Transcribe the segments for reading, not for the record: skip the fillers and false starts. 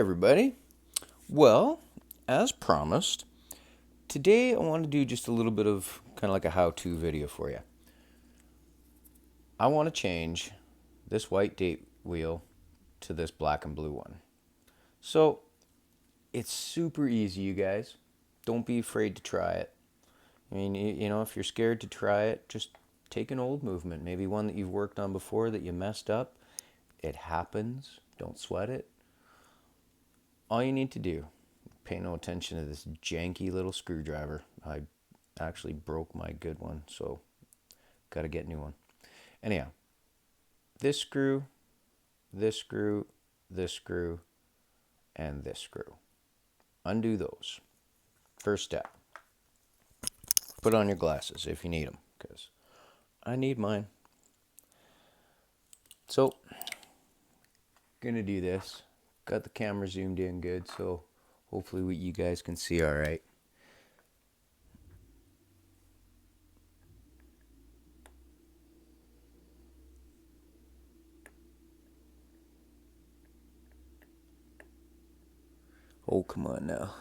everybody. Well, as promised, today I want to do just a little bit of kind of like a how-to video for you. I want to change this white date wheel to this black and blue one. So it's super easy, you guys. Don't be afraid to try it. I mean, if you're scared to try it, just take an old movement, maybe one that you've worked on before that you messed up. It happens. Don't sweat it. All you need to do, pay no attention to this janky little screwdriver. I actually broke my good one, so got to get a new one. Anyhow, this screw, this screw, this screw, and this screw. Undo those. First step. Put on your glasses if you need them, because I need mine. So, gonna do this. Got the camera zoomed in good, so hopefully what you guys can see all right. Oh, come on now.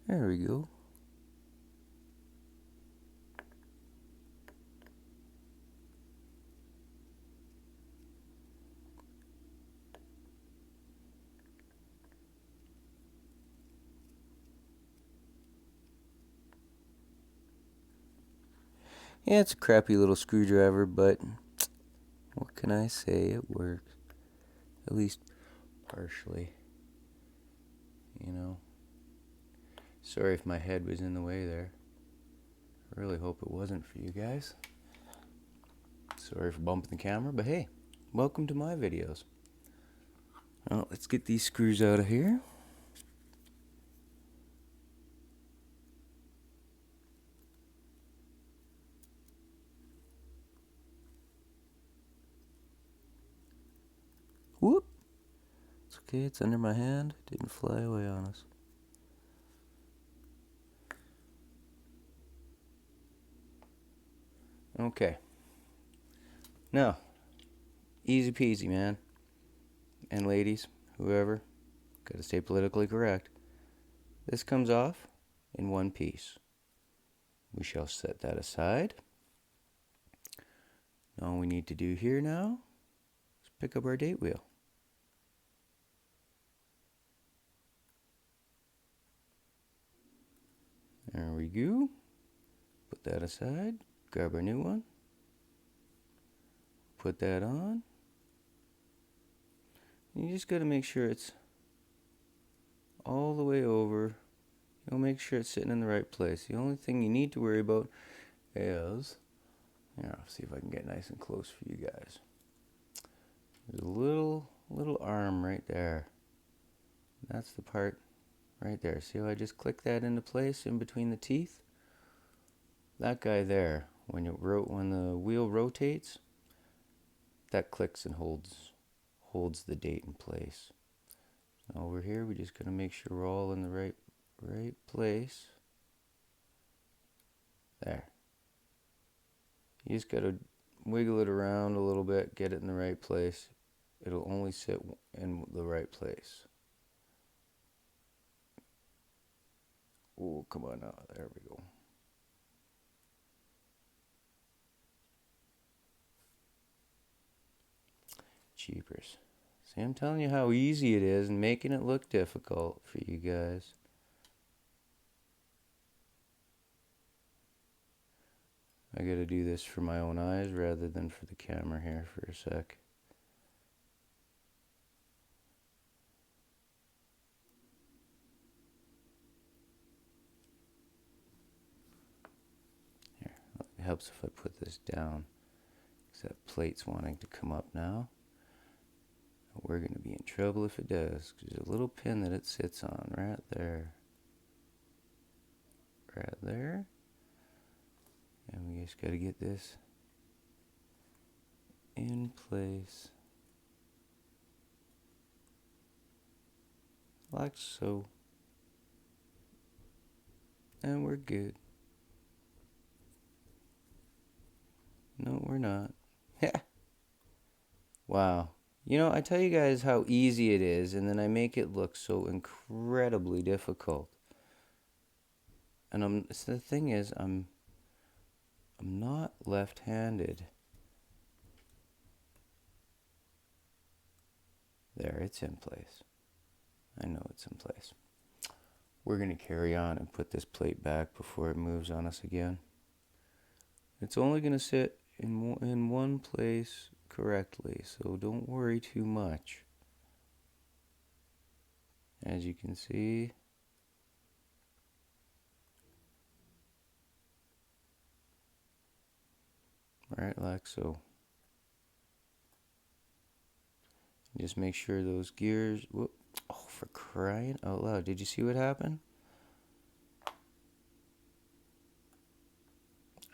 There we go. Yeah, it's a crappy little screwdriver, but what can I say? It works. At least partially. Sorry if my head was in the way there. I really hope it wasn't for you guys. Sorry for bumping the camera, but hey, welcome to my videos. Well, let's get these screws out of here. Whoop! It's okay, it's under my hand. It didn't fly away on us. Okay. Now, easy peasy, man. And ladies, whoever, gotta stay politically correct. This comes off in one piece. We shall set that aside. All we need to do here now is pick up our date wheel. There we go. Put that aside. Grab our new one. Put that on. You just got to make sure it's all the way over. You'll make sure it's sitting in the right place. The only thing you need to worry about is, I'll see if I can get nice and close for you guys. There's a little arm right there. That's the part right there. See how I just click that into place in between the teeth? That guy there, when the wheel rotates, that clicks and holds the date in place. Now over here, we just gotta make sure we're all in the right place. There. You just gotta wiggle it around a little bit, get it in the right place. It'll only sit in the right place. Oh, come on now. There we go. Jeepers. See, I'm telling you how easy it is and making it look difficult for you guys. I gotta do this for my own eyes rather than for the camera here for a sec. Here, it helps if I put this down, because that plate's wanting to come up now. We're going to be in trouble if it does, because there's a little pin that it sits on right there. Right there. And we just got to get this in place. Like so. And we're good. No, we're not. Wow. You know, I tell you guys how easy it is, and then I make it look so incredibly difficult. And the thing is, I'm not left-handed. There, it's in place. I know it's in place. We're going to carry on and put this plate back before it moves on us again. It's only going to sit in one place correctly, so don't worry too much. As you can see, right like so. Just make sure those gears, whoop, oh, for crying out loud, did you see what happened?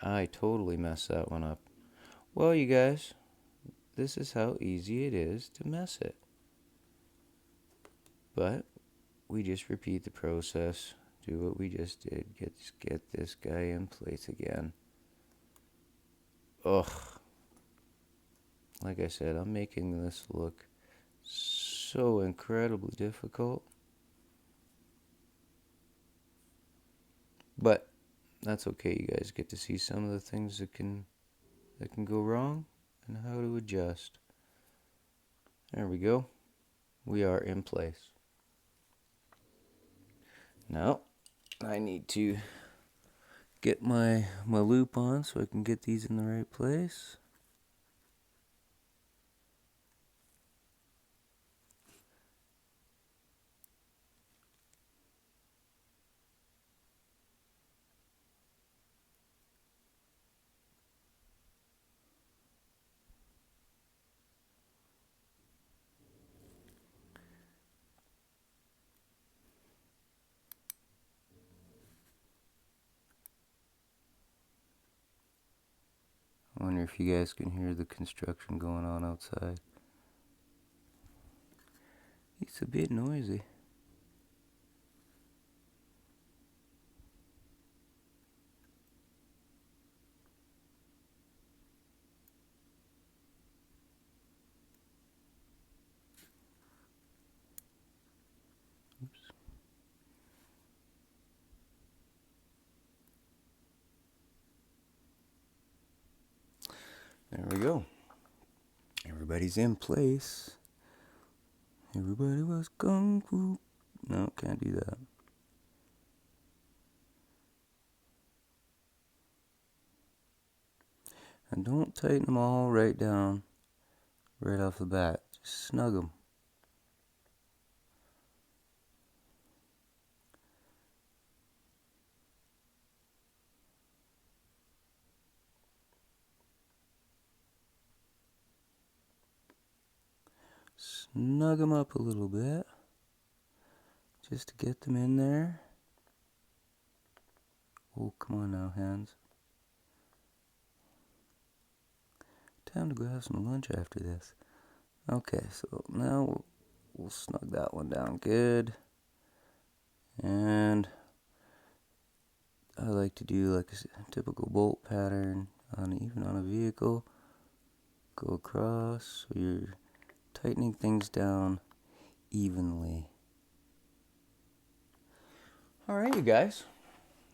I totally messed that one up. Well, you guys, this is how easy it is to mess it. But we just repeat the process, do what we just did, get this guy in place again. Ugh. Like I said, I'm making this look so incredibly difficult. But that's okay, you guys get to see some of the things that can go wrong and how to adjust. There we go. We are in place. Now, I need to get my loop on so I can get these in the right place. I wonder if you guys can hear the construction going on outside. It's a bit noisy. Oops. There we go. Everybody's in place. Everybody was kung fu. No, can't do that. And don't tighten them all right down right off the bat. Just snug them. Snug them up a little bit. Just to get them in there. Oh, come on now, hands. Time to go have some lunch after this. Okay, so now we'll snug that one down good. And I like to do like a typical bolt pattern even on a vehicle. Go across so you're tightening things down evenly. Alright, you guys.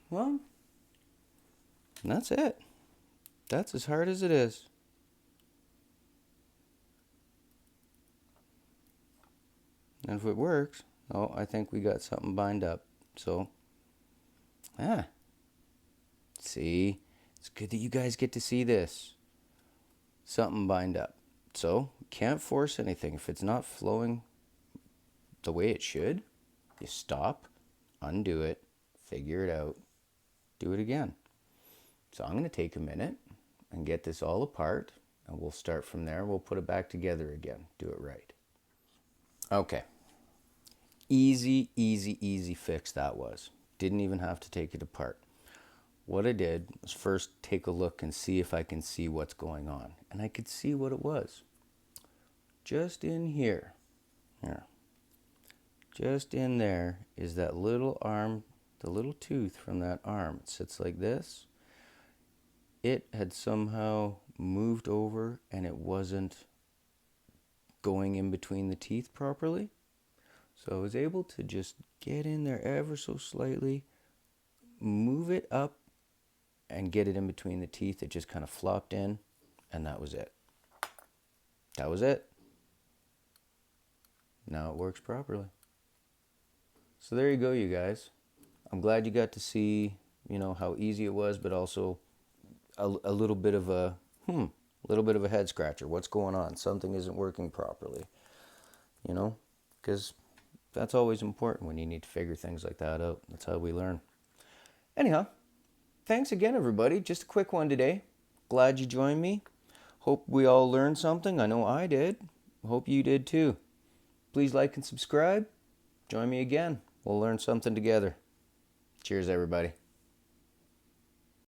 Well, that's it. That's as hard as it is. And if it works, oh, I think we got something bind up. So, see, it's good that you guys get to see this. Something bind up. So, can't force anything. If it's not flowing the way it should, you stop, undo it, figure it out, do it again. So I'm going to take a minute and get this all apart, and we'll start from there. We'll put it back together again. Do it right. Okay. Easy, easy, easy fix that was. Didn't even have to take it apart. What I did was first take a look and see if I can see what's going on. And I could see what it was. Just in here. Here. Just in there is that little arm, the little tooth from that arm. It sits like this. It had somehow moved over and it wasn't going in between the teeth properly. So I was able to just get in there ever so slightly, move it up, and get it in between the teeth. It just kind of flopped in, and that was it. That was it. Now it works properly. So there you go, you guys. I'm glad you got to see, how easy it was, but also a little bit of a head scratcher. What's going on? Something isn't working properly. Because that's always important when you need to figure things like that out. That's how we learn. Anyhow, thanks again, everybody. Just a quick one today. Glad you joined me. Hope we all learned something. I know I did. Hope you did too. Please like and subscribe. Join me again. We'll learn something together. Cheers, everybody.